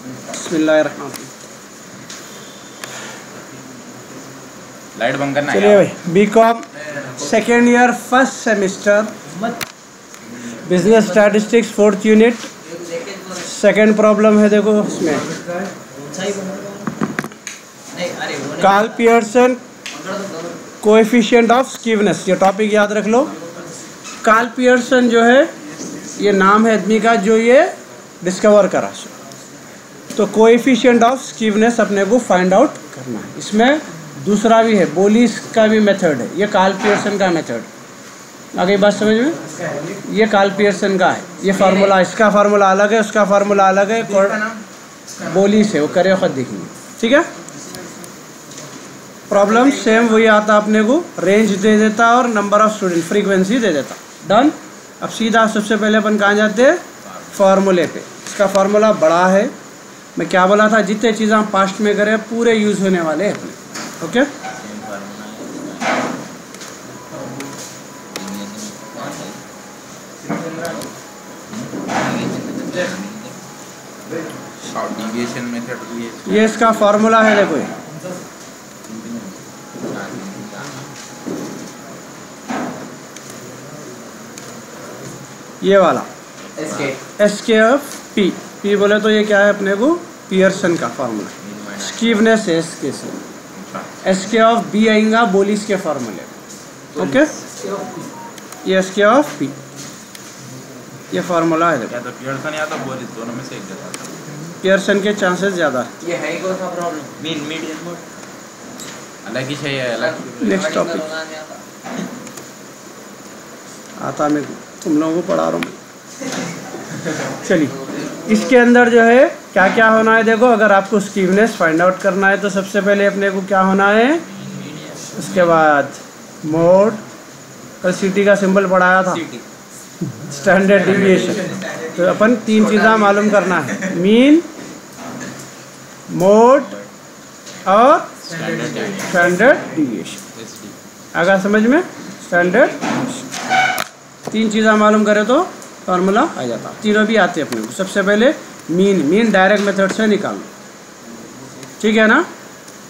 बिस्मिल्लाहिर्रहमानिर्रहीम। लाइट बंद करना। चलिए भाई, BCom second year first semester business statistics fourth unit second problem है। देखो इसमें Karl Pearson coefficient of skewness, ये टॉपिक याद रख लो। कार्ल पियर्सन जो है ये नाम है आदमी का जो ये डिस्कवर करा। तो कोएफिशिएंट ऑफ स्कीवनेस अपने को फाइंड आउट करना है। इसमें दूसरा भी है, बोलिस का भी मेथड है, ये कार्ल पियर्सन का मेथड। आगे बात समझ में? ये कार्ल पियर्सन का है, ये फार्मूला, इसका फार्मूला अलग है, उसका फार्मूला अलग है। बोलिस है, वो करे खुद देखेंगे, ठीक है। प्रॉब्लम सेम वही आता अपने को, रेंज दे देता और नंबर ऑफ स्टूडेंट, फ्रीक्वेंसी दे देता। डन। अब सीधा सबसे पहले अपन कहाँ जाते हैं? फार्मूले पे। इसका फार्मूला बड़ा है, मैं क्या बोला था, जितने चीज़ें हम पास्ट में करें पूरे यूज़ होने वाले हैं अपने। ओके, ये इसका फार्मूला है। देखो ये वाला एस के एफ पी, पी बोले तो ये क्या है अपने को? पियर्सन का फार्मूला। स्कीवनेस एस के से, एस के ऑफ बी आएगा बोलिस के फार्मूले। ओके, ये एस के ऑफ पी, ये फार्मूला है। या तो पियर्सन या तो बोलिस, दोनों में से एक देता था। पियर्सन के चांसेस ज़्यादा है। ये है कौन सा प्रॉब्लम? मीन मीडियन मोड अलग ही चाहिए, अलग। नेक्स्ट टॉपिक आता, मैं तुम लोगों को पढ़ा रहा हूँ। चलिए, इसके अंदर जो है क्या क्या होना है देखो। अगर आपको स्कीवनेस फाइंड आउट करना है तो सबसे पहले अपने को क्या होना है, उसके बाद मोड, कल सीटी का सिंबल पढ़ाया था, स्टैंडर्ड डिविएशन। तो अपन तीन चीज़ें मालूम करना है, मीन, मोड और स्टैंडर्ड डिविएशन। अगर समझ में? स्टैंडर्ड, तीन चीज़ें मालूम करें तो फार्मूला आ जाता। तीनों भी आते हैं अपने को। सबसे पहले मीन, मीन डायरेक्ट मेथड से निकालना, ठीक है ना।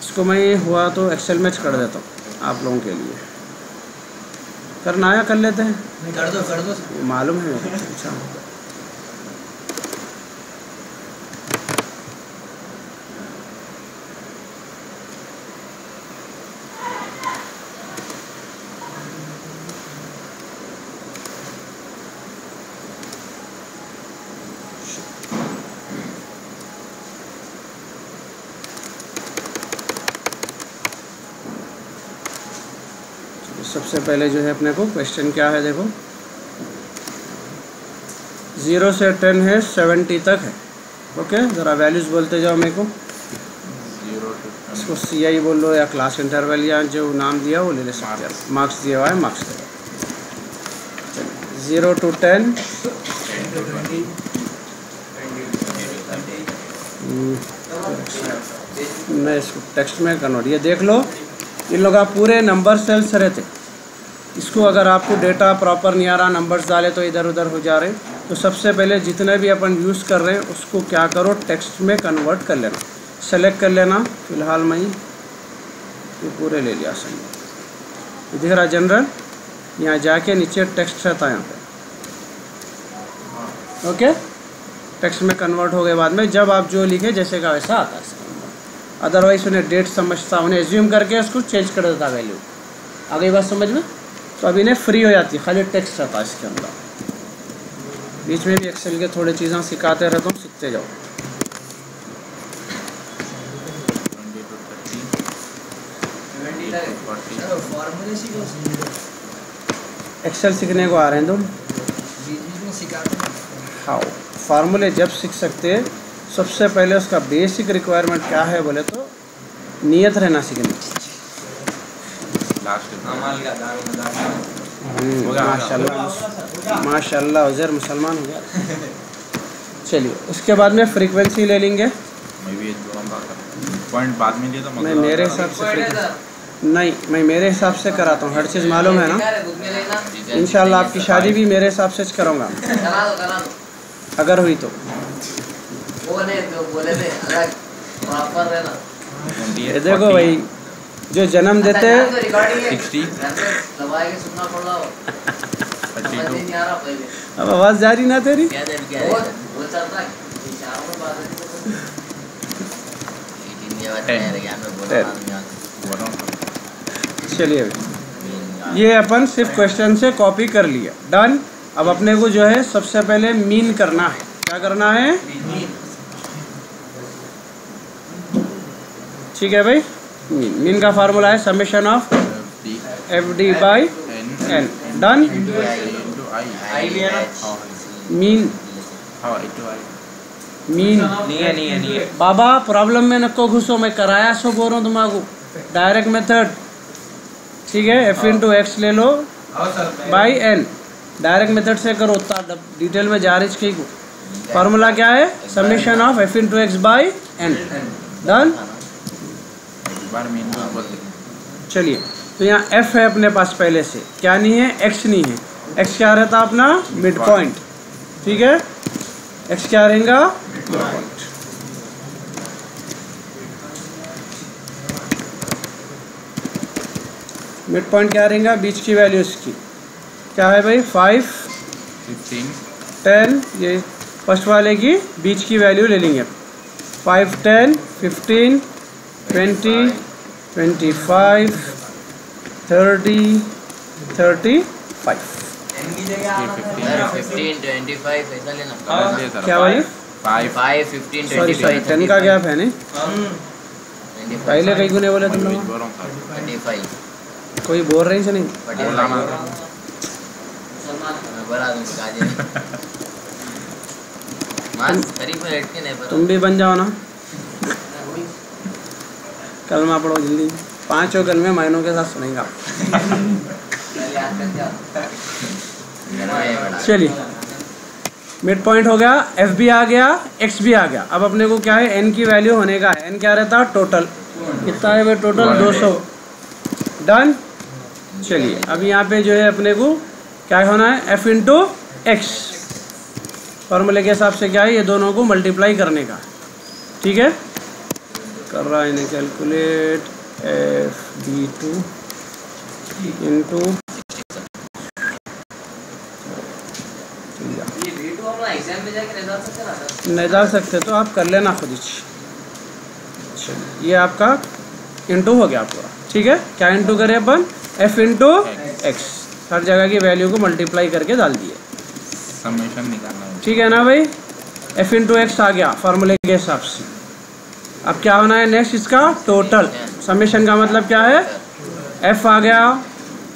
इसको मैं हुआ तो एक्सेल में कर देता हूँ आप लोगों के लिए। करना आया कर लेते हैं, कर दो मालूम है मेरे को। अच्छा, सबसे पहले जो है अपने को क्वेश्चन क्या है देखो, 0 से 10 है, 70 तक है। ओके, ज़रा वैल्यूज़ बोलते जाओ मेरे को। इसको CI बोल लो या क्लास इंटरवल या जो नाम दिया वो ले ले सकते हैं। मार्क्स दिया हुआ है, मार्क्स दे। 0 to 10, मैं इसको टेक्स्ट में कन्वर्ट, ये देख लो, इन लोग का पूरे नंबर सेल्स रहते। इसको अगर आपको डेटा प्रॉपर नहीं आ रहा, नंबर्स डाले तो इधर उधर हो जा रहे, तो सबसे पहले जितने भी अपन यूज़ कर रहे हैं उसको क्या करो, टेक्स्ट में कन्वर्ट कर लेना। सेलेक्ट कर लेना, फ़िलहाल मैं ये पूरे ले लिया सही। दिख रहा जनरल, यहाँ जाके नीचे टेक्स्ट रहता है यहाँ पे। ओके, टेक्स्ट में कन्वर्ट हो गए बाद में जब आप जो लिखे जैसे का वैसा आता है। अदरवाइज उन्हें डेट समझता, उन्हें एज्यूम करके उसको चेंज कर देता वैल्यू। आ गई बात समझ में? तो अब इन्हें फ्री हो जाती है, खाली टेक्स्ट रहता है इसके अंदर। बीच में भी एक्सेल के थोड़े चीज़ें सिखाते रहता हूँ, सीखते जाओ। एक्सेल सीखने को आ रहे हैं तुम? हाँ, फार्मूले जब सीख सकते हैं, सबसे पहले उसका बेसिक रिक्वायरमेंट क्या है बोले तो नियत रहना सीखने। माशाल्लाह माशाल्लाह, उज़ैर मुसलमान हो गया। चलिए, उसके बाद में फ्रीक्वेंसी ले लेंगे। पॉइंट बाद में दिया था, मैं मेरे हिसाब से नहीं, मैं मेरे हिसाब से कराता हूँ, हर चीज़ मालूम है ना। इंशाल्लाह आपकी शादी भी मेरे हिसाब से कराऊंगा अगर हुई तो। वो ने जो बोले थे अलग प्रॉपर है ना। ये देखो भाई जो जन्म देते हैं 60 दबाए के सुनना पड़ रहा हो। समझ नहीं आ रहा पहले। अब आवाज़ जा रही ना तेरी। क्या है वो चलता है चारों में बात है। ये बात है ज्ञान में बोल रहा हूं। चलिए भाई ये अपन सिर्फ क्वेश्चन से कॉपी कर लिया, डन। अब अपने को जो है सबसे पहले मीन करना है। क्या करना है? ठीक है भाई। मीन का फार्मूला है summation of F D by N, done. Mean mean नहीं है बाबा प्रॉब्लम में नको घुसो, मैं कराया सो बोल रहा हूँ तुम्हारा डायरेक्ट मेथड। ठीक है, एफ इंटू एक्स ले लो बाई एन, डायरेक्ट मेथड से करो, डिटेल में जा रही को। फार्मूला क्या है? Summation of F into X by N, done. चलिए तो यहाँ एफ है अपने पास पहले से, क्या नहीं है? एक्स नहीं है। एक्स क्या रहता अपना? Mid point. ठीक है, एक्स क्या रहेगा? Mid point. मिड पॉइंट क्या रहेगा? बीच की वैल्यू इसकी क्या है भाई? 5 15 10, ये फर्स्ट वाले की बीच की वैल्यू ले लेंगे। 5 10 15 20 25 30 35। 15 25 ऐसा लेना। क्या वाली? 5 15 सॉरी 10 का गैप है नहीं, पहले कहीं को नहीं बोले तुम लोग। 25 कोई बोल रही से नहीं? तुम भी बन जाओ ना, कलमा पढ़ो जल्दी। 5 कलमे मायनों के साथ सुनेगा। चलिए मिड पॉइंट हो गया, एफ भी आ गया, एक्स भी आ गया। अब अपने को क्या है? एन की वैल्यू होने का है। एन क्या रहता? टोटल कितना है भाई? Total 200, done. चलिए अब यहाँ पे जो है अपने को क्या होना है? एफ इंटू एक्स, फॉर्मूले के हिसाब से क्या है? ये दोनों को मल्टीप्लाई करने का। ठीक है, कर रहा है इन्हें calculate. F B two into नहीं डाल सकते तो आप कर लेना खुद ही। चलिए ये आपका इंटू हो गया पूरा। ठीक है, क्या इंटू करें अपन? एफ इंटू एक्स, हर जगह की वैल्यू को मल्टीप्लाई करके डाल दिए। समेशन निकालना है। ठीक है ना भाई? एफ इंटू एक्स आ गया फार्मूले के हिसाब से। अब क्या होना है नेक्स्ट? इसका टोटल। समेशन का मतलब क्या है? एफ आ गया,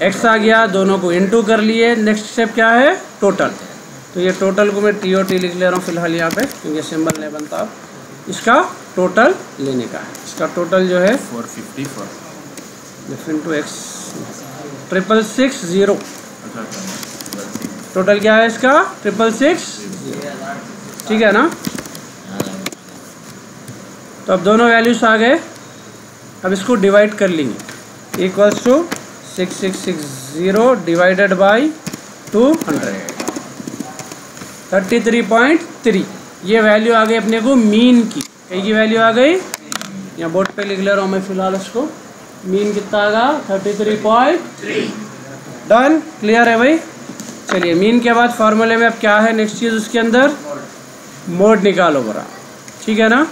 एक्स आ गया, दोनों को इंटू कर लिए। नेक्स्ट स्टेप क्या है? टोटल। तो ये टोटल को मैं टी ओ टी लिख ले रहा हूँ फिलहाल यहाँ पे, क्योंकि सिंबल नहीं बनता। अब इसका टोटल लेने का है। इसका टोटल जो है 454 एफ इंटू एक्स 666 टोटल क्या है इसका? 666। ठीक है ना? तो अब दोनों वैल्यूज आ गए। अब इसको डिवाइड कर लेंगे। Equals to 6660 divided by 200, 33.3। ये वैल्यू आ गई अपने को मीन की। कई की वैल्यू आ गई? यहाँ बोर्ड पे लिख ले रहा हूँ मैं फिलहाल इसको। मीन कितना आएगा? 33.3, डन। क्लियर है भाई? चलिए मीन के बाद फार्मूले में अब क्या है नेक्स्ट चीज़? उसके अंदर मोड निकालो बरा। ठीक है ना?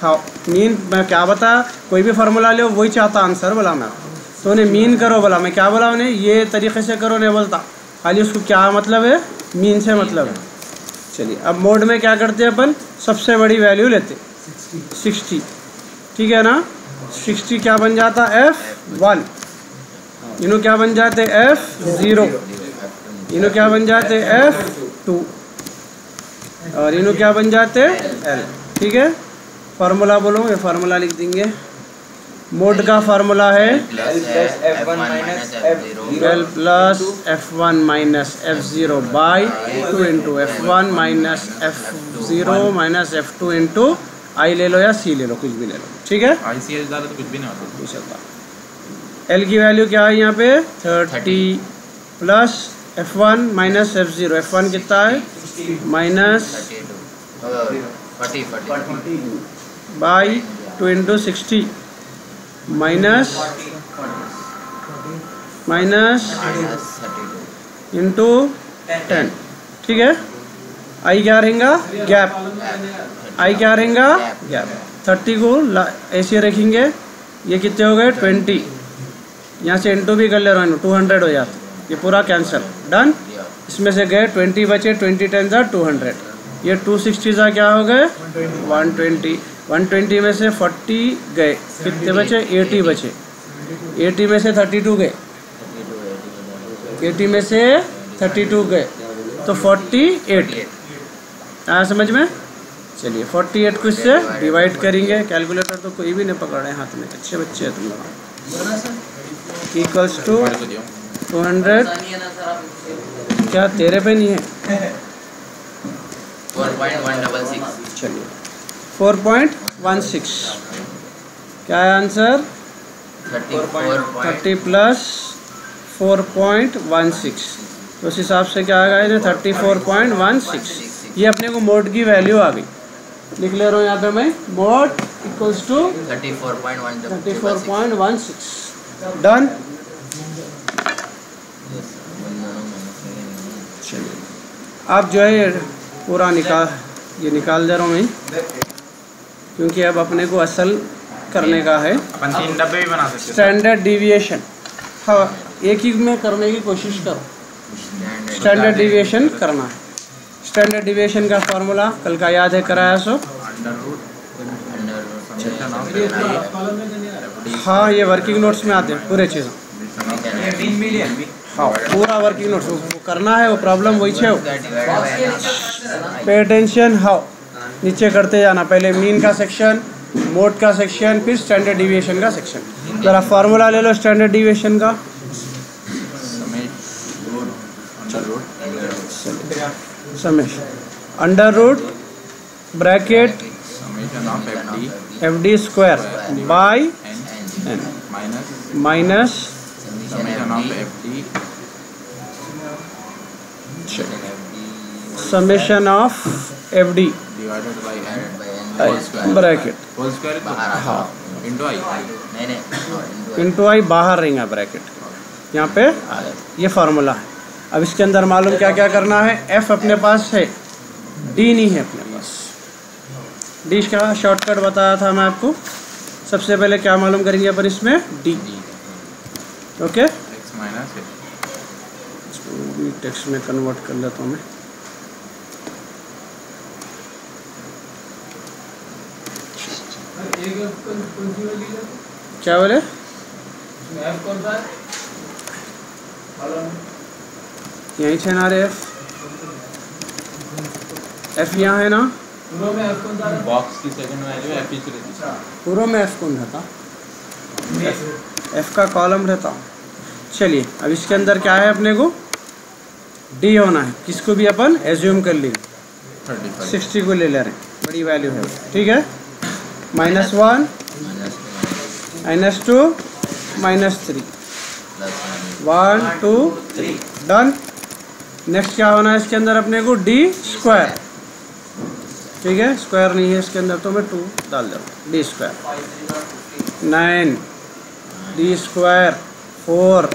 हाँ, मीन मैं क्या बता, कोई भी फार्मूला ले वही चाहता आंसर बोला मैं तो उन्हें मीन करो बोला। मैं क्या बोला उन्हें? ये तरीके से करो नहीं बोलता, खाली उसको क्या मतलब है? मीन से मतलब है। चलिए अब मोड में क्या करते हैं अपन? सबसे बड़ी वैल्यू लेते 60। ठीक है ना? 60 क्या बन जाता? F1। इन्हों क्या बन जाते? F0। इन्हों क्या बन जाते? F2। और इन्हों क्या बन जाते? L। ठीक है, फार्मूला बोलो। ये फार्मूला लिख देंगे। मोड का फार्मूला है L plus F1 minus F0 by 2 into F1 minus F0 minus F2 into I ले लो या सी ले लो, कुछ भी ले लो। ठीक है, ICS डालो तो कुछ भी नहीं होता। एल की वैल्यू क्या है यहाँ पे? 30 plus F1 minus F0, F1 कितना है minus 40 by 2 into 60 minus into 10, ठीक है। आई क्या रहेगा गैप, आई क्या रहेगा गैप। 30 को ऐसे रखेंगे, ये कितने हो गए 20, यहाँ से इंटू भी कर ले रहा हूँ 200 हो जाता, ये पूरा कैंसिल डन। इसमें से गए 20 बचे, 20 10 ज़ा 200, ये 260 ज़ा क्या हो गए 120, 120 में से 40 गए, कितने बचे 80 बचे, 80 में से 32 गए, 80 में से 32 गए तो 48 आया समझ में। चलिए 48 को इससे डिवाइड करेंगे, कैलकुलेटर तो कोई भी नहीं पकड़ रहे हाथ में, अच्छे बच्चे हैं तुम लोग। इक्वल्स टू 200, क्या तेरे पे नहीं है 4.166। चलिए 4.16 क्या है आंसर 30 प्लस 4.16, तो उस हिसाब से क्या आ गया 34.16। ये अपने को मोड की वैल्यू आ गई, लिख ले रहा हूँ यहाँ पे मैं, मोड इक्वल्स टू 34.16 डन। चलिए आप जो है पूरा ये निकाल दे रहा हूँ मैं, क्योंकि अब अपने को असल करने का है। अपन 3 डब्बे भी बना सकते हैं। स्टैंडर्ड डिविएशन, हाँ एक ही में करने की कोशिश करो, स्टैंडर्ड डिविएशन करना है। स्टैंडर्ड डिविएशन का फॉर्मूला कल का याद है, कराया सो। हाँ ये वर्किंग नोट्स में आते हैं पूरे चीज़, हाँ पूरा वर्किंग नोट्स वो करना है, वो प्रॉब्लम वही छे। पे अटेंशन, हाउ नीचे करते जाना, पहले मीन का सेक्शन, मोड का सेक्शन, फिर स्टैंडर्ड डिविएशन का सेक्शन। जरा फार्मूला ले लो स्टैंडर्ड डिविएशन का, summation under root bracket F D square by N minus summation of F D bracket हाँ इंटू आई बाहर रहेगा ब्रैकेट, यहाँ पे ये फार्मूला है। अब इसके अंदर मालूम क्या क्या करना है, एफ अपने पास है, डी नहीं है अपने पास। डी का शॉर्टकट बताया था मैं आपको, सबसे पहले क्या मालूम करेंगे अपन इसमें डी, ओके। टेक्स्ट में कन्वर्ट कर लेता हूँ मैं, क्या बोले यहीं से ना रे एफ यहाँ है ना, बॉक्स की सेकंड वैल्यू एफ रहती है, पूरा में एफ कौन रहता, एफ का कॉलम रहता। चलिए अब इसके अंदर क्या है, अपने को डी होना है, किसको भी अपन एज्यूम कर लेंगे, 60 को ले रहे हैं, बड़ी वैल्यू है, ठीक है। -1 -2 -3 1 2 3 डन। नेक्स्ट क्या होना है इसके अंदर अपने को डी स्क्वायर, ठीक है, स्क्वायर नहीं है इसके अंदर तो मैं 2 डाल दे रहा हूँ, डी स्क्वायर 9 डी स्क्वायर 4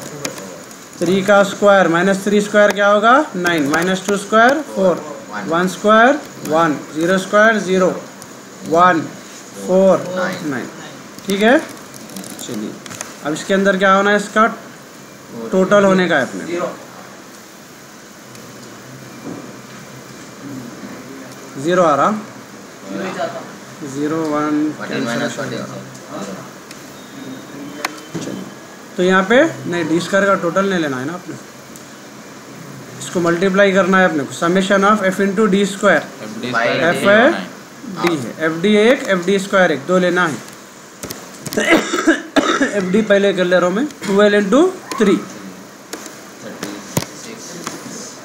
3 का स्क्वायर -3 स्क्वायर क्या होगा 9 -2 स्क्वायर 4 1 स्क्वायर 1 0 स्क्वायर 0 1 4 9, ठीक है। चलिए अब इसके अंदर क्या होना है, इसका टोटल होने का है अपने 0 आ रहा 0 1 तो यहाँ पे नहीं डी स्क्वायर का टोटल नहीं लेना है ना अपने, इसको मल्टीप्लाई करना है अपने को, summation of F into D square, F है डी है, F D 1 F D square 1 2 लेना है। एफ डी पहले कर ले रहा हूँ मैं, 12 into 3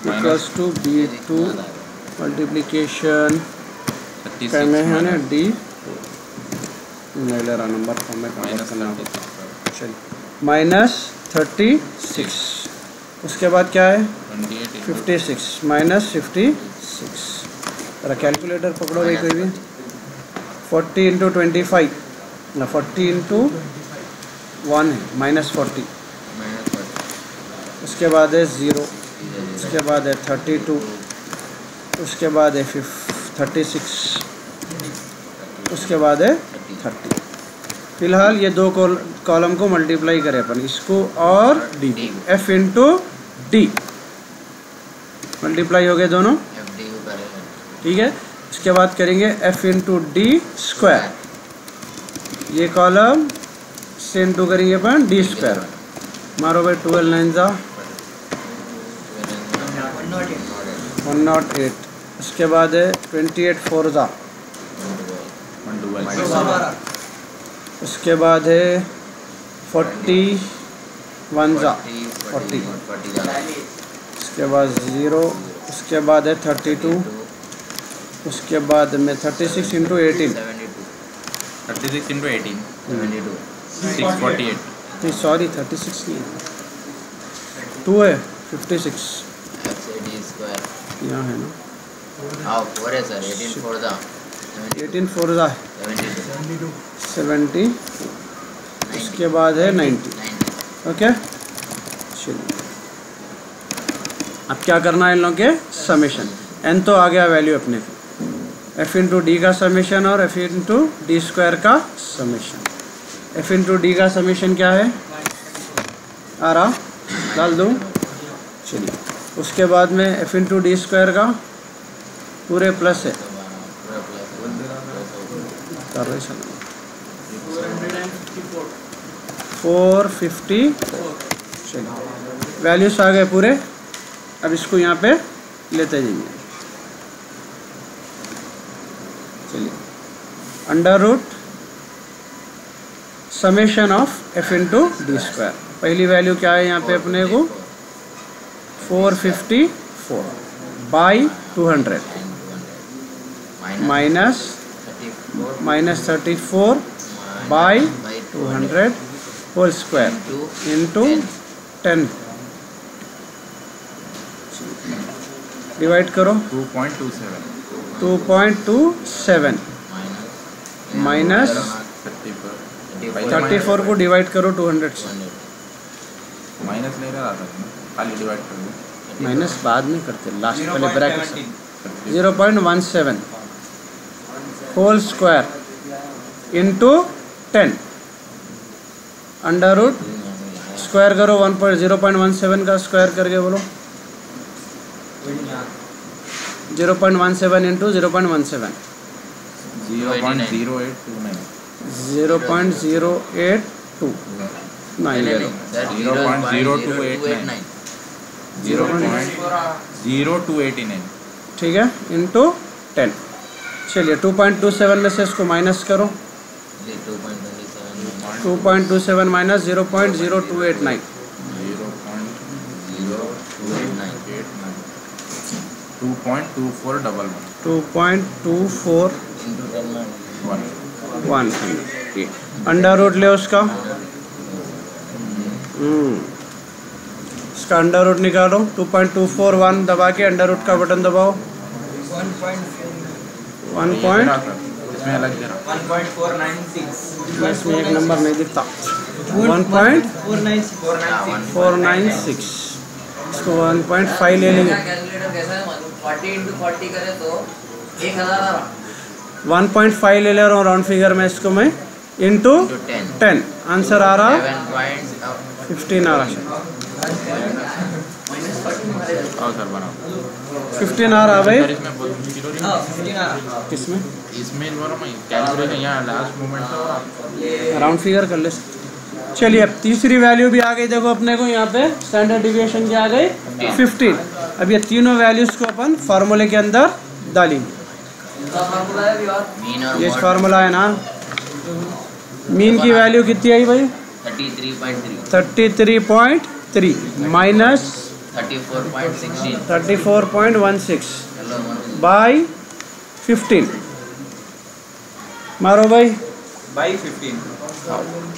equals to B 2 multiplication करने हैं ना डी नहीं ले रहा नंबर फॉर्म में, चलिए -36 उसके बाद क्या है 28 56 माइनस 56। जरा कैलकुलेटर पकड़ो भाई कोई भी। 40 इंटू 25 ना 40 इंटू 1 है माइनस 40। उसके बाद है 0, उसके बाद है 32, उसके बाद है 36, उसके बाद है 30। फिलहाल ये दो कॉलम को मल्टीप्लाई करें अपन, इसको और D, F into D multiply हो गए दोनों, ठीक है। उसके बाद करेंगे एफ इंटू डी स्क्वायर, ये कॉलम से इंटू करेंगे अपन डी स्क्वायर। मारो भाई 12 9 जा 108। उसके बाद है 28 4 जा, उसके बाद है 41 जा 40, उसके बाद 0, उसके बाद है 32, उसके बाद में 36 इंटू 18 36 इंटू 18 648। नहीं सॉरी 36 नहीं है, 2 है 56 यहाँ है ना। 18 4 जा 70, उसके बाद है 90। ओके चलिए अब क्या करना है इन लोगों के समेशन। एन तो आ गया वैल्यू अपने को, एफ इंटू डी का समेशन और एफ इंटू डी स्क्वायर का समेशन। एफ इंटू डी का समेशन क्या है आ रहा, डाल दूँ चलिए। उसके बाद में एफ इंटू डी स्क्वायर का पूरे प्लस है कर रहे 454। चलिए वैल्यूज आ गए पूरे, अब इसको यहाँ पे लेते जाइए। चलिए under root summation of F into D square. पहली वैल्यू क्या है यहाँ पे अपने को 454 by 200 minus 34 by 200 whole square into 10 divide करो 2.27 माइनस 34 को डिवाइड करो 200 से। माइनस नहीं रहा था खाली डिवाइड कर दो, माइनस बाद में करते लास्ट पहले bracket 0.17 whole square into 10 under root square करो 0.17 का स्क्वायर करके बोलो 0.17 इंटू 0.17 0.0289 ठीक है इंटू 10। चलिए 2.27 में से इसको माइनस करो 2.27 माइनस 0.0289 2.24 अंडर रूट ले उसका इसका अंडर रूट निकालो 2.241 दबा के अंडर रूट का बटन दबाओ 1.496 इसमें एक नंबर नहीं दिखता 1.496 इसको 1.5 ले लेंगे। कैलकुलेटर कैसा है 40 इंटू 40 करे तो 1000 आ रहा। 1.5 ले ले रहा हूँ राउंड फिगर में, इसको मैं इंटू 10 आंसर आ रहा 15 आ रहा 15 आ रहा भाई किसमें इसमें कैलकुलेशन यहाँ लास्ट मोमेंट राउंड फिगर कर ले। चलिए अब तीसरी वैल्यू भी आ गई, देखो अपने को यहाँ पे स्टैंडर्ड डिविएशन क्या आ गई 15। अब ये तीनों वैल्यूज को अपन फार्मूले के अंदर डालेंगे। ये फार्मूला है ना, मीन की वैल्यू कितनी आई भाई 33.3 माइनस 34.16 बाई 15 मारो भाई बाई 15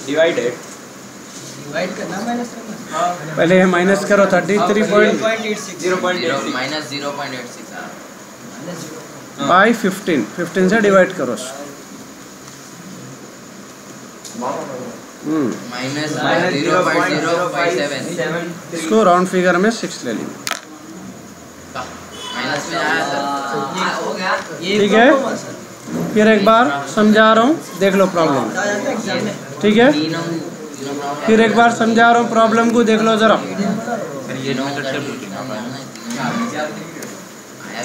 डिवाइडेड डिवाइड करना माइनस करना पहले ये माइनस करो 33 पॉइंट माइनस 0.86 बाई 15 से डिवाइड करो। माइनस 0.057 इसको राउंड फिगर में 6 ले लेंगे। माइनस में आया सर, हो गया। ठीक है, फिर एक बार समझा रहा हूँ, देख लो प्रॉब्लम। ठीक है, फिर एक बार समझा रहा हूँ प्रॉब्लम को, देख लो ज़रा।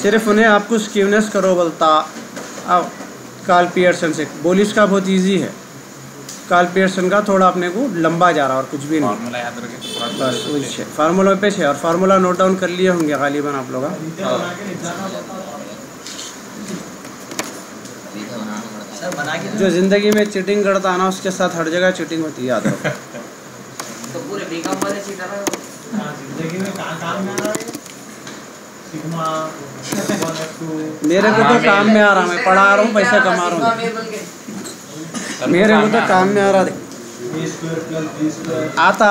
सिर्फ उन्हें आपको स्कीवनेस करो बोलता। अब कार्ल पियर्सन से बोलिस का बहुत इजी है, कार्ल पियर्सन का थोड़ा अपने को लंबा जा रहा और कुछ भी नहीं। बस वही है, फार्मूला पे है और फार्मूला नोट डाउन कर लिए होंगे गालिबन आप लोग। जो ज़िंदगी में चीटिंग करता है ना, उसके साथ हर जगह चीटिंग होती है, याद रखो। तो पूरे बीकॉम वाले चीटर है वो। जिंदगी में कहाँ काम में आ रहा है? सिग्मा मेरे को तो काम में आ रहा, मैं पढ़ा रहा हूँ, पैसा कमा रहा हूँ, मेरे को तो काम में आ रहा। आता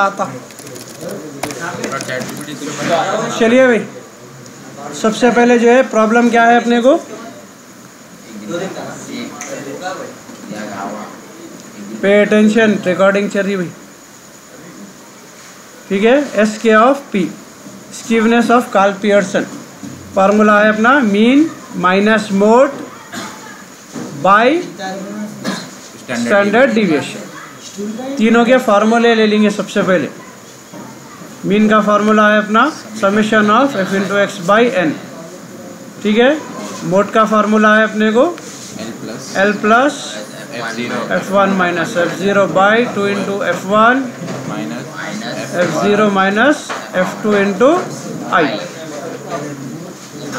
चलिए भाई, सबसे पहले जो है प्रॉब्लम क्या है अपने को, पे अटेंशन, रिकॉर्डिंग चल रही भाई। ठीक है, S K of P, skewness of Karl Pearson. Formula है अपना mean minus mode by standard deviation. तीनों के फार्मूले ले लेंगे। सबसे पहले मीन का फार्मूला है अपना summation of F into X by N. ठीक है, मोड का फार्मूला है अपने को L plus F1 minus F0 by 2 into F1 F0 minus F2 into I.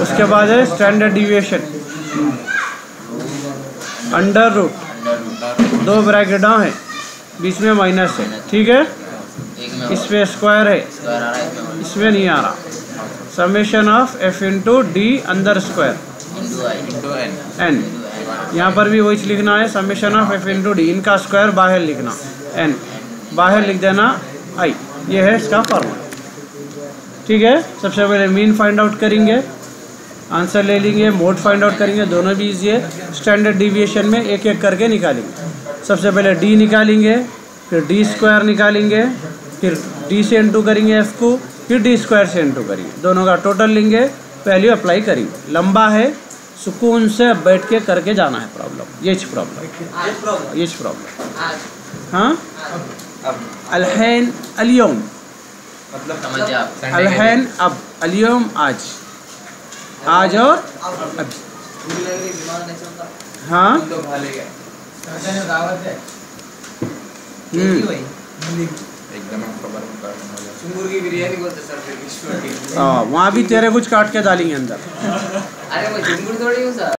उसके बाद है स्टैंडर्ड डिविएशन, अंडर रूट, दो ब्रैकेटा है, बीच में माइनस है। ठीक है, इसमें स्क्वायर है, इसमें नहीं आ रहा। Summation of F into D अंदर स्क्वायर एन, यहाँ पर भी वही लिखना है, summation of F into D, इनका स्क्वायर बाहर लिखना, एन बाहर लिख देना आई। ये है इसका फॉर्मूला। ठीक है, सबसे पहले मीन फाइंड आउट करेंगे, आंसर ले लेंगे, मोड फाइंड आउट करेंगे, दोनों भी इजी है। स्टैंडर्ड डिविएशन में एक एक करके निकालेंगे। सबसे पहले डी निकालेंगे, फिर डी स्क्वायर निकालेंगे, फिर डी से इंटू करेंगे एफ को, फिर डी स्क्वायर से इंटू करेंगे, दोनों का टोटल लेंगे, वैल्यू अप्लाई करेंगे। लंबा है, सुकून से बैठ के करके जाना है प्रॉब्लम। ये प्रॉब्लम हाँ, अलहैन अलियम, अलहैन अब, अलियम आज, आज और अभी। हाँ वहाँ भी तेरे कुछ काट के डालेंगे अंदर। अरे वो झुमकुर थोड़ी हूँ सर।